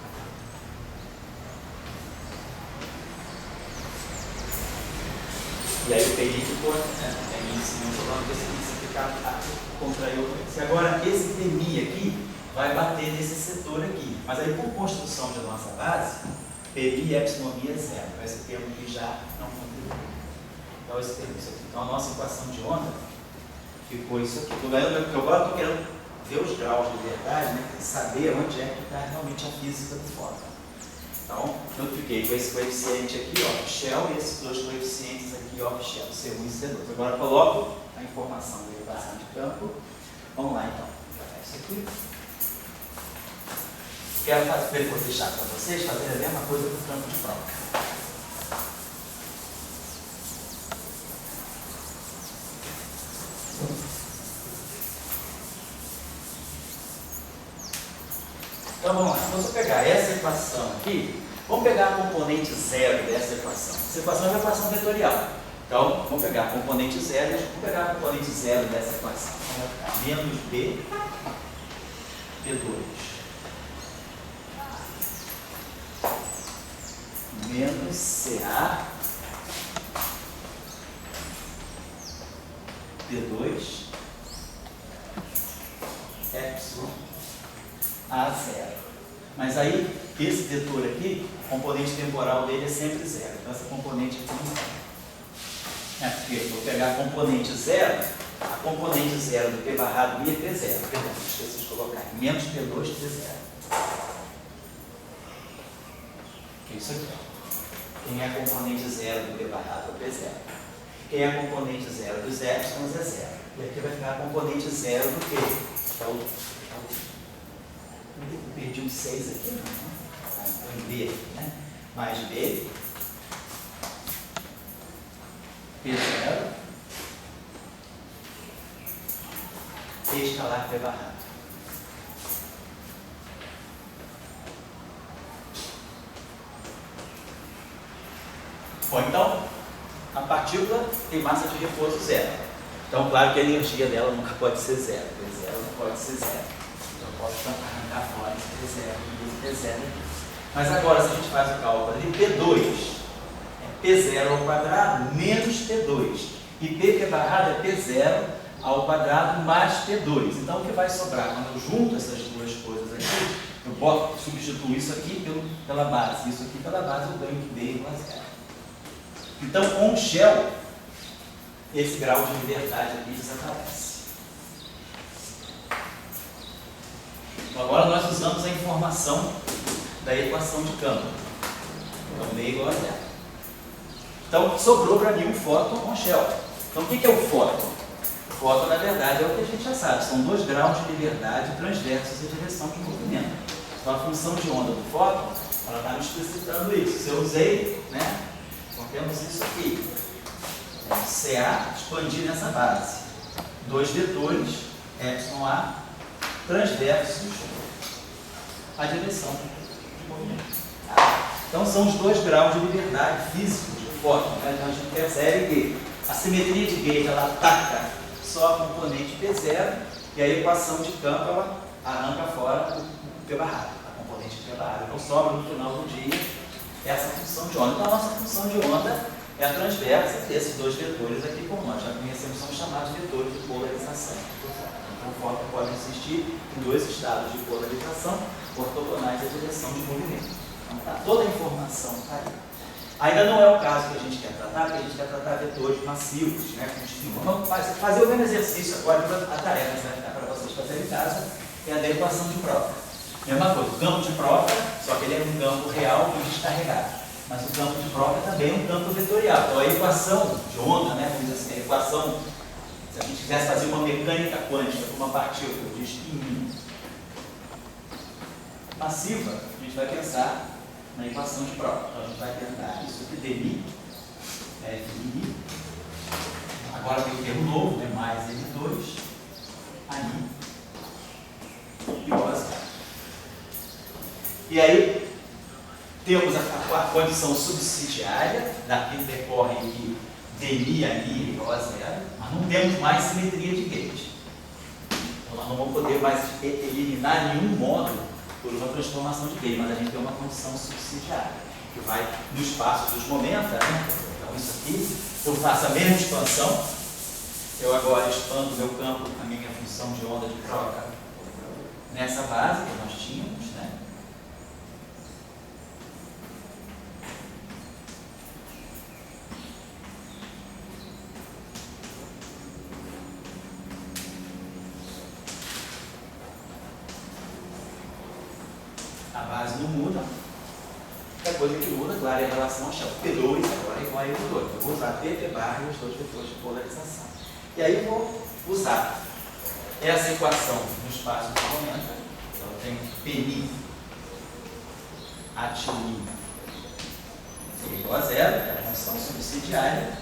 E aí o PNI ficou, né? PNI em cima, falando que esse ficar contrair outra vez. Agora esse PNI aqui vai bater nesse setor aqui. Mas aí, por construção de nossa base, PNI e epsinomia é zero. Então, esse termo aqui já não contribui. Então, esse termo, isso aqui. Então, a nossa equação de onda ficou isso aqui. Agora eu estou querendo ver os graus de liberdade, né? E saber onde é que está realmente a física do fóton. Então, eu fiquei com esse coeficiente aqui, ó, Shell, e esses dois coeficientes aqui, ó, Shell, C1 e C2. Agora, eu coloco a informação da equação de campo. Vamos lá, então. Vou pegar isso aqui. Quero deixar para vocês fazerem a mesma coisa com o campo de prova. Então vamos lá, vamos pegar essa equação aqui, vamos pegar a componente zero dessa equação. Essa equação é uma equação vetorial. Então, vamos pegar a componente zero, vamos pegar a componente zero dessa equação. Então vai ficar menos B, P2. Menos CA P2 epsilon A0. Mas aí, esse vetor aqui, a componente temporal dele é sempre zero. Então, essa componente aqui não é. Porque eu vou pegar a componente zero do P barrado I é P0. Perdão, esqueci de colocar aqui. Menos P2, P0. Que é isso aqui, ó. Quem é a componente zero do P barrado é P0. Quem é a componente zero dos épsilons é zero. E aqui vai ficar a componente zero do P. Então, perdi um 6 aqui, não. Põe B aqui, né? Mais B. P0. P escalar P barrado. Bom, então, a partícula tem massa de reforço zero. Então, claro que a energia dela nunca pode ser zero. P0 não pode ser zero. Então, eu posso arrancar fora esse P0 aqui. Mas agora, se a gente faz o cálculo de P2, é P0 ao quadrado menos P2. E P barrado é P0 ao quadrado mais P2. Então, o que vai sobrar? Quando eu junto essas duas coisas aqui, eu substituo isso aqui pela base. Isso aqui pela base, eu ganho que B igual a zero. Então, com o Shell, esse grau de liberdade aqui desaparece. Então, agora nós usamos a informação da equação de campo. Então, B igual a zero. Então, sobrou para mim um fóton com Shell. Então, o que é o fóton? O fóton, na verdade, é o que a gente já sabe. São 2 graus de liberdade transversos em direção de movimento. Então, a função de onda do fóton, ela está me explicitando isso. Se eu usei, né? Então, temos isso aqui. CA expandir nessa base. 2 vetores, epsilon A, transversos à direção de movimento. Tá? Então, são os 2 graus de liberdade físicos do fóton. Né? Então, a gente percebe que a simetria de gauge ela ataca só a componente P0 e a equação de campo ela arranca fora o P barrado, a componente P barrado. Então, sobra no final do dia essa função de onda. Então, a nossa função de onda é a transversa desses 2 vetores aqui, como nós já conhecemos, são chamados vetores de polarização. Então, o fóton pode existir em 2 estados de polarização ortogonais à direção de movimento. Então, tá, toda a informação está aí. Ainda não é o caso que a gente quer tratar, porque a gente quer tratar vetores massivos, né, contínuos. Vamos fazer o mesmo exercício agora, a tarefa que vai ficar para vocês fazerem em casa, é a da equação de prova. Mesma coisa, o campo de prova, só que ele é um campo real e descarregado. Mas o campo de prova também é um campo vetorial. Então, a equação de onda, né, vamos dizer assim, a equação, se a gente quisesse fazer uma mecânica quântica para uma partícula de spin massiva, a gente vai pensar na equação de prova. Então, a gente vai tentar isso aqui, dmi FI. Agora tem o termo novo, né? Mais N2, aí, igual a zero. E aí, temos a condição subsidiária, daqui decorre que DI ali igual a zero, mas não temos mais simetria de gate. Então, nós não vamos poder mais eliminar nenhum módulo por uma transformação de gate, mas a gente tem uma condição subsidiária, que vai no espaço dos momentos, né? Então, isso aqui, eu faço a mesma expansão, eu agora expando o meu campo, a minha função de onda de troca nessa base que nós tínhamos, né? A base não muda. A coisa que muda, claro, é a relação ao chão. P2 agora é igual a M2. Eu vou usar P barra e os dois vetores de polarização. E aí eu vou usar essa equação no espaço de momento. Então eu tenho Pni atilin igual a zero, que é a função subsidiária.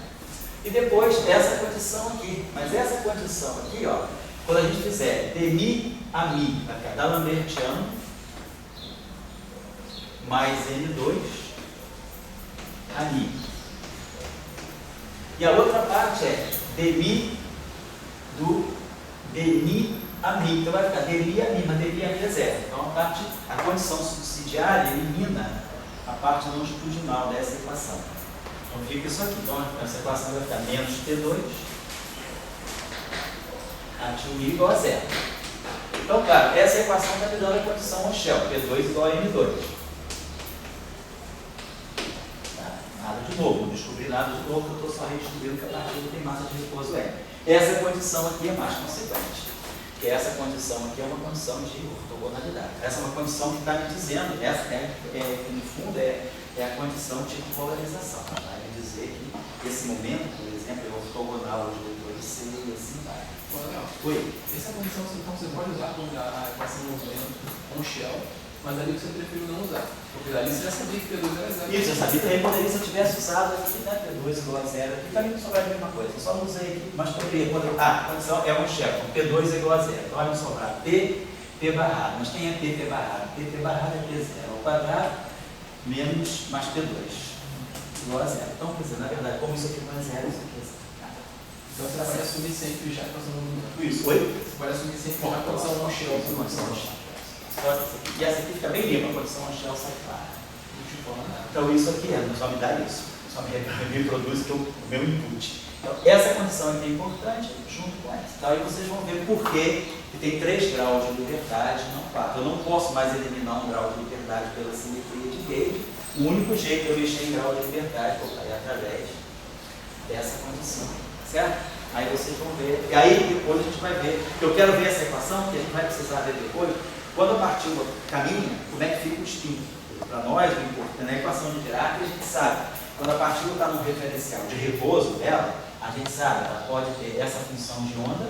E depois essa condição aqui. Mas essa condição aqui, ó, quando a gente fizer de Mi a Mi, vai ficar D'Alembertiano mais N2 a Mi. E a outra parte é de Mi do de Mi a Mi. Então vai ficar de Mi a Mi, mas de Mi a Mi é zero. Então a condição subsidiária elimina a parte longitudinal dessa equação. Então fica isso aqui. Então essa equação vai ficar menos T2 atil Mi igual a zero. Então, claro, essa equação está me dando a condição ao shell, P2 igual a M2. Nada de novo, não descobri nada de novo, eu estou só redistribuindo que a partícula tem massa de repouso N. Essa condição aqui é mais consequente, porque essa condição aqui é uma condição de ortogonalidade. Essa é uma condição que está me dizendo, essa no fundo é a condição de polarização. Vai me dizer que esse momento, por exemplo, é ortogonal de vetores C e assim vai. Oi. Essa condição então, você pode usar a equação do movimento com shell, mas ali você prefere não usar. Porque ali você já sabia que P2 era zero. Isso, eu sabia também, poderia, se eu tivesse usado aqui, né, P2 igual a zero, aqui também não sobraria a mesma coisa. Eu só não usei aqui, mas poderia. A condição é um shell, então P2 é igual a zero. Então vai me sobrar P barrado. Mas quem é P barrado? P barrado é P0 ao quadrado menos mais P2 igual a zero. Então, quer dizer, na verdade, como isso aqui não é zero, isso aqui é zero. Então você pode assumir sempre já a equação do movimento. Isso, oi? Você pode assumir sempre já a condição no shell. E essa aqui fica bem limpa, a condição ao shell sai clara. Então isso aqui só me dá isso, só me reproduz o meu input. Então essa condição aqui é importante junto com essa. Então aí vocês vão ver por que tem 3 graus de liberdade, não 4. Eu não posso mais eliminar um grau de liberdade pela simetria de gauge. O único jeito de eu mexer em grau de liberdade é através dessa condição, certo? Aí vocês vão ver, e aí depois a gente vai ver, eu quero ver essa equação, que a gente vai precisar ver depois, quando a partícula caminha, como é que fica o spin. Para nós, o importante, na equação de Dirac, a gente sabe, quando a partícula está no referencial de repouso dela, a gente sabe, ela pode ter essa função de onda,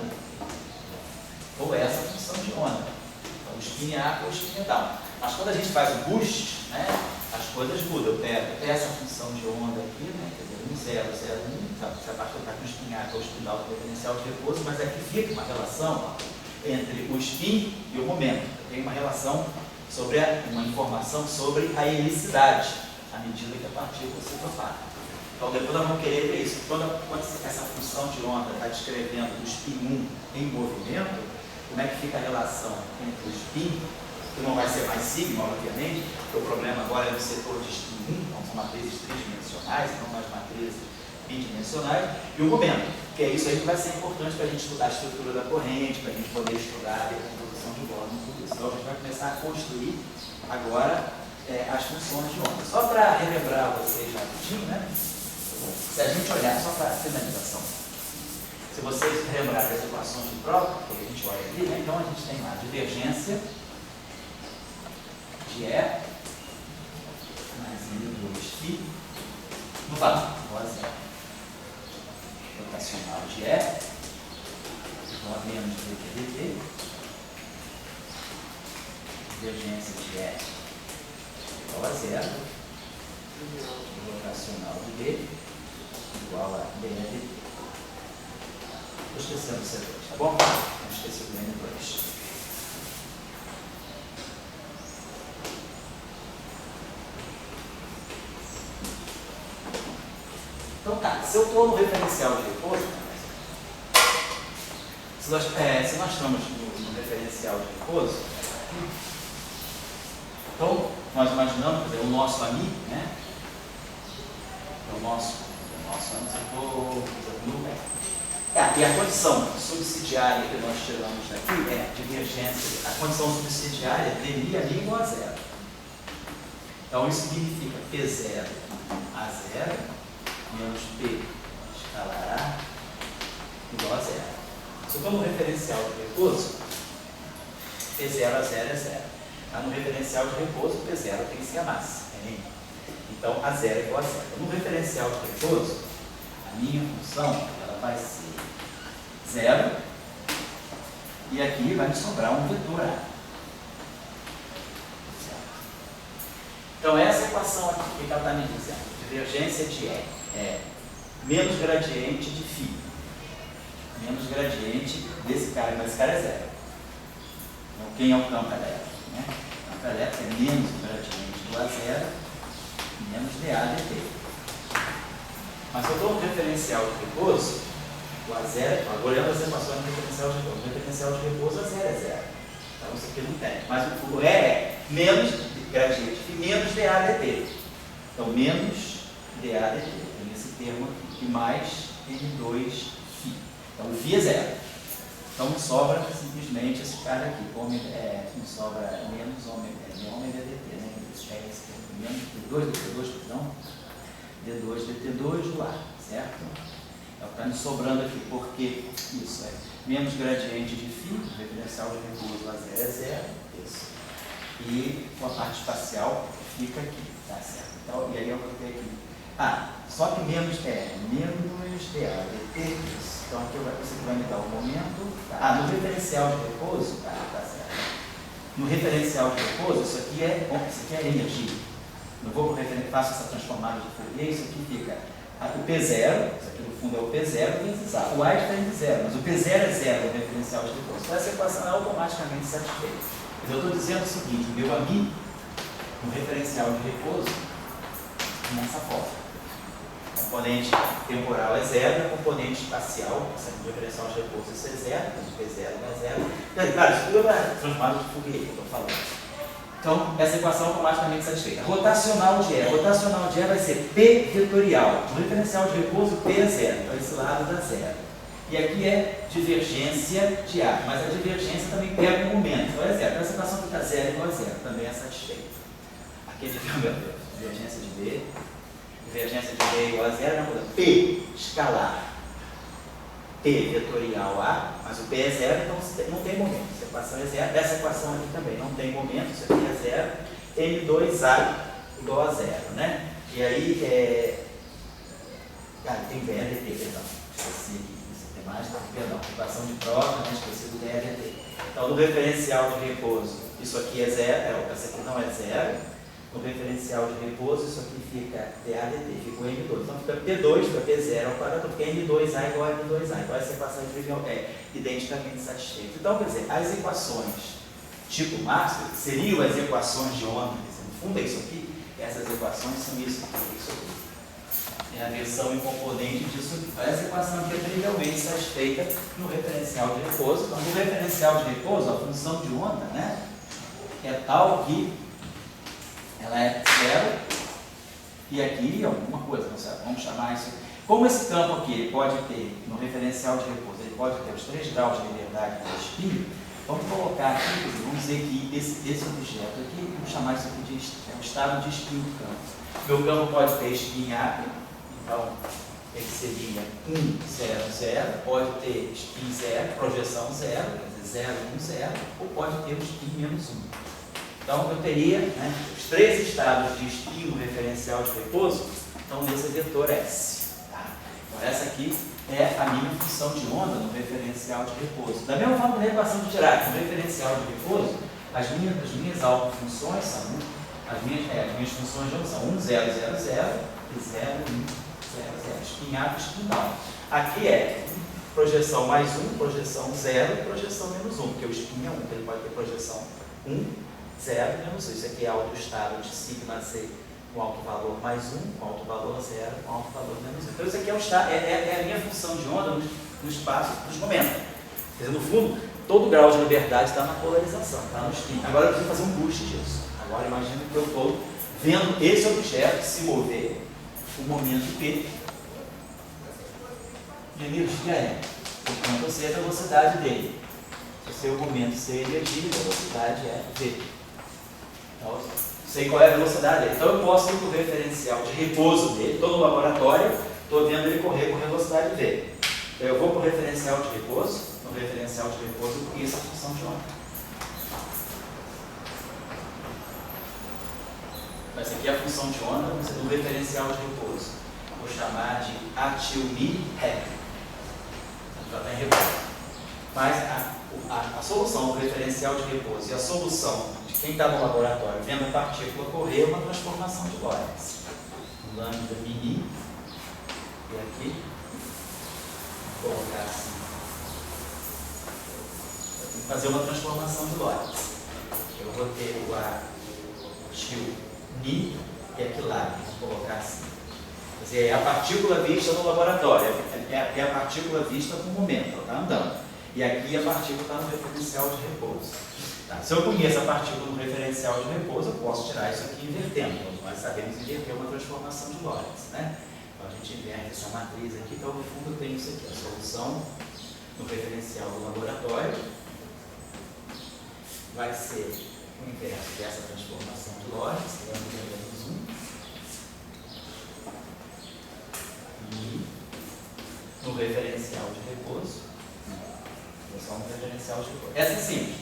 ou essa função de onda. Então, o spin é up ou o spin é down. Mas quando a gente faz o boost, né, as coisas mudam. Eu pego essa função de onda aqui, né, quer dizer, 1, 0, 0, 1, então, se a partícula está com o spin up ou o spin down do referencial de repouso, mas aqui fica uma relação entre o spin e o momento. Tem uma relação sobre uma informação sobre a helicidade, à medida que a partícula se propaga. Então, depois nós vamos querer ver isso. Quando essa função de onda está descrevendo o spin 1 em movimento, como é que fica a relação entre o spin, que não vai ser mais sigma, obviamente, porque o problema agora é no setor de spin 1, então são matrizes tridimensionais, não mais matrizes bidimensionais, e o momento, que é isso aí que vai ser importante para a gente estudar a estrutura da corrente, para a gente poder estudar a decomposição de Born, tudo isso. Então a gente vai começar a construir agora as funções de onda. Só para relembrar vocês rapidinho, né? Se a gente olhar, só para finalização, se vocês lembrarem das equações de troca, que a gente olha aqui, né? Então a gente tem lá divergência de E mais I2φ no valor, igual a zero. Rotacional de E igual a menos dT, divergência de E igual a zero, rotacional de B igual a DET. Estou esquecendo o C2, tá bom? Não esqueci do N2. Então tá, se eu estou no referencial de repouso, se nós estamos no referencial de repouso, então nós imaginamos, quer dizer, o nosso amigo, né? O nosso amigo, e a condição subsidiária que nós tiramos daqui é divergência. A condição subsidiária teria ali igual a zero. Então isso significa P0 a zero menos P escalar A igual a zero. Se eu estou no referencial de repouso, P0 a zero é zero. No referencial de repouso, P0 tem que ser a massa. Então, a zero é igual a zero. No referencial de repouso, a minha função ela vai ser zero e aqui vai me sobrar um vetor A. Então, essa equação aqui, o que ela está me dizendo? Divergência de E é menos gradiente de φ. Menos gradiente desse cara, mas esse cara é zero. Então, quem é o campo elétrico? Né? O campo elétrico é menos gradiente do A zero, menos dA dt. Mas se eu estou no referencial de repouso, o A zero, agora olhando as equações do referencial de repouso. No referencial de repouso, A zero é zero. Então, isso aqui não tem. Mas o E é menos gradiente de menos dA dt. Então, menos dA dt. Tem esse termo aqui. E mais N2φ. Então, o φ é zero. Então, me sobra simplesmente esse cara aqui. Me sobra menos ômega dt, né? Esse termo menos D2, perdão. D2 dt2 do A, certo? É o que está me sobrando aqui, porque isso é menos gradiente de φ, referencial de repouso a zero é zero. Isso. E com a parte espacial fica aqui, tá certo? Então, e aí eu vou ter aqui. Só que menos dA dt, isso. Então aqui você vai me dar o momento. No referencial de repouso, tá certo. No referencial de repouso, isso aqui é energia. Não vou faço essa transformada de Fourier, isso aqui fica o P0, isso aqui no fundo é o P0 vezes A. O A é diferente de zero, mas o P0 é zero no referencial de repouso. Então essa equação é automaticamente satisfeita. Mas eu estou dizendo o seguinte, o meu amigo, no referencial de repouso, nessa forma. O componente temporal é zero, o componente espacial, no referencial de repouso, isso é zero, mas o P0 não é zero. Claro, isso tudo é transformado de Fourier que eu estou falando. Então, essa equação é automaticamente satisfeita. Rotacional de E. Rotacional de E vai ser P vetorial. No referencial de repouso, P é zero. Então, esse lado dá zero. E aqui é divergência de A. Mas a divergência também pega um momento. Então, é zero. Então, essa equação fica zero igual a zero. Também é satisfeita. Aqui é divergência de B. Divergência de B igual a zero. Não, P escalar. P vetorial A, mas o P é zero, então não tem momento. Essa equação é zero. Essa equação aqui também não tem momento, isso aqui é zero. N2A igual a zero, né? E aí, tem DET, perdão. Esqueci aqui, isso tem mais, perdão. Equação de prova, né? Esqueci do DET. Então, no referencial de repouso, isso aqui é zero, essa aqui não é zero. No referencial de repouso, isso aqui fica dA dt, fica o N2. Então fica P2, fica P0 ao quadrado, porque N2A igual a N2A. Então essa equação é identicamente satisfeita. Então, quer dizer, as equações tipo Maxwell seriam as equações de onda. No fundo é isso aqui, essas equações são isso aqui. É a versão em componente disso aqui. Essa equação aqui é trivialmente satisfeita no referencial de repouso. Então, no referencial de repouso, a função de onda, né, é tal que ela é zero, e aqui alguma coisa, vamos chamar isso. Como esse campo aqui ele pode ter, no referencial de repouso, ele pode ter os 3 graus de liberdade do espinho, vamos colocar aqui, vamos dizer que esse objeto aqui, vamos chamar isso aqui de estado de espinho do campo. Meu campo pode ter espinhado, então ele seria 1, 0, 0, pode ter spin 0, projeção 0, quer dizer 0, 1, 0, ou pode ter o spin menos 1. Então, eu teria, né, os 3 estados de spin no referencial de repouso, então nesse vetor S. Tá? Então, essa aqui é a minha função de onda no referencial de repouso. Da mesma forma, na equação de Dirac, no referencial de repouso, as minhas autofunções são, as minhas funções de onda são 1, 0, 0, 0 e 0, 1, 0. espinhado, espinhal. Aqui é projeção mais 1, projeção 0 e projeção menos 1, porque o espinho é 1, ele pode ter projeção 1, 0 e menos 1. Isso aqui é autoestado de sigma C com alto valor mais 1, com alto valor 0, com alto valor menos 1. Então isso aqui é a minha função de onda no espaço dos momentos. Quer dizer, no fundo, todo grau de liberdade está na polarização, está no espinho. Agora eu preciso fazer um boost disso. Agora imagina que eu estou vendo esse objeto se mover o momento P de energia E. Portanto, eu sei a velocidade dele. Eu sei o momento C energia e a velocidade é V. Então, eu sei qual é a velocidade dele. Então, eu posso ir para o referencial de repouso dele. Estou no laboratório, estou vendo ele correr com velocidade V. Então, eu vou para o referencial de repouso. No referencial de repouso, eu conheço a função de onda. Essa aqui é a função de onda do referencial de repouso. Vou chamar de atil-mi-rep. Mas a solução do referencial de repouso e a solução de quem está no laboratório vendo a partícula correr é uma transformação de Lorentz. Lambda mini, e aqui, vou colocar assim. Eu tenho que fazer uma transformação de Lorentz. Eu vou ter o atil ni e aqui lá, vou colocar assim. Quer dizer, é a partícula vista no laboratório, é a partícula vista no momento, ela está andando. E aqui a partícula está no referencial de repouso. Tá? Se eu conheço a partícula no referencial de repouso, eu posso tirar isso aqui invertendo. Então, nós sabemos inverter uma transformação de Lorentz, né? Então a gente inverte essa matriz aqui, então no fundo eu tenho isso aqui, a solução no referencial do laboratório vai ser o inverso dessa transformação de Lorentz, que é menos 1. E no referencial de repouso, solução do referencial de repouso. Essa é simples,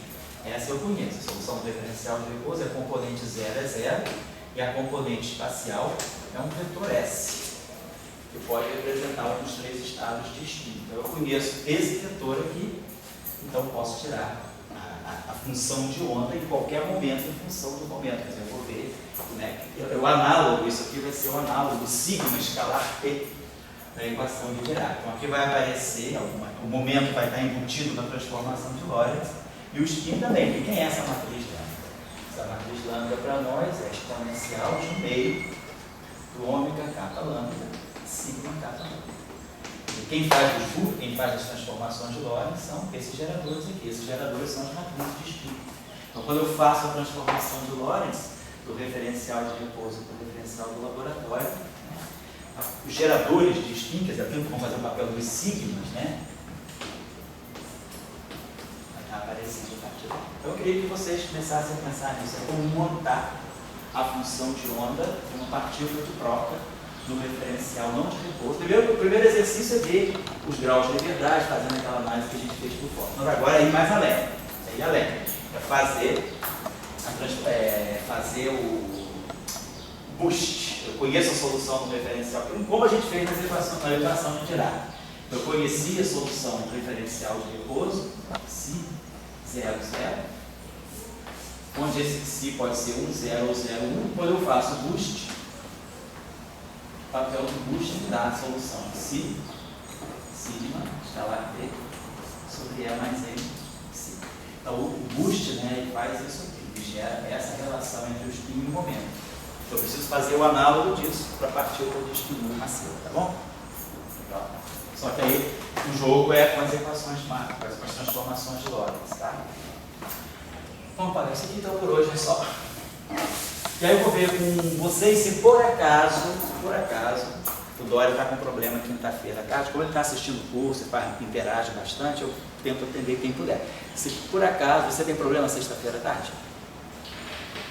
essa eu conheço. A solução do referencial de repouso é a componente 0 é 0 e a componente espacial é um vetor S, que pode representar um dos 3 estados de espinho. Então eu conheço esse vetor aqui, então posso tirar a função de onda em qualquer momento em função do momento. Quer dizer, eu vou ver, né, o análogo, isso aqui vai ser o análogo do sigma escalar P da equação de Dirac. Então aqui vai aparecer, o momento vai estar embutido na transformação de Lorentz e o spin também. E quem é essa matriz lambda? Essa matriz lambda para nós é exponencial de 1 meio do ômega kappa lambda, sigma kappa lambda. E quem faz as transformações de Lorentz são esses geradores aqui. Esses geradores são as matrizes de spin. Então quando eu faço a transformação de Lorentz do referencial de repouso para o referencial do laboratório, os geradores de spin, quer dizer, aquilo que vão fazer o papel dos sigmas, né? Vai estar aparecendo a partir daí. Então eu queria que vocês começassem a pensar nisso, é como montar a função de onda de uma partícula de troca no referencial não de repouso. O primeiro exercício é ver os graus de liberdade, fazendo aquela análise que a gente fez por fora. Mas agora é ir mais além. É ir além. É fazer o boost. Eu conheço a solução do referencial, como a gente fez na equação de Dirac. Eu conheci a solução do referencial de repouso, Ψ 0, 0, onde esse Ψ pode ser 1, 0 ou 0, 1. Quando eu faço o boost, o papel do boost me dá a solução Ψ, sigma, escalar P, sobre E mais M, Ψ. Então o boost, né, ele faz isso aqui, ele gera essa relação entre o spin e o momento. Eu preciso fazer o análogo disso para a partícula de espinho macio, tá bom? Só que aí o jogo é com as equações mágicas, com as transformações de Lorentz, tá? Bom, para isso aqui então por hoje é só. E aí eu vou ver com vocês se por acaso, o Dória está com problema quinta-feira à tarde. Como ele está assistindo o curso, interage bastante, eu tento atender quem puder. Se por acaso você tem problema sexta-feira à tarde?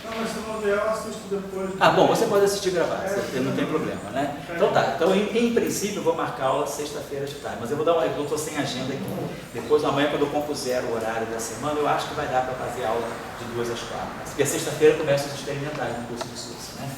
Não, mas se não vier, eu assisto depois. Ah, bom, você pode assistir gravado, não tem problema, né? Então tá, então em princípio eu vou marcar aula sexta-feira de tarde, mas eu vou dar eu estou sem agenda aqui. Depois amanhã, quando eu compuser o horário da semana, eu acho que vai dar para fazer aula de 2 às 4. Porque sexta-feira começam os experimentais no curso de SUS, né?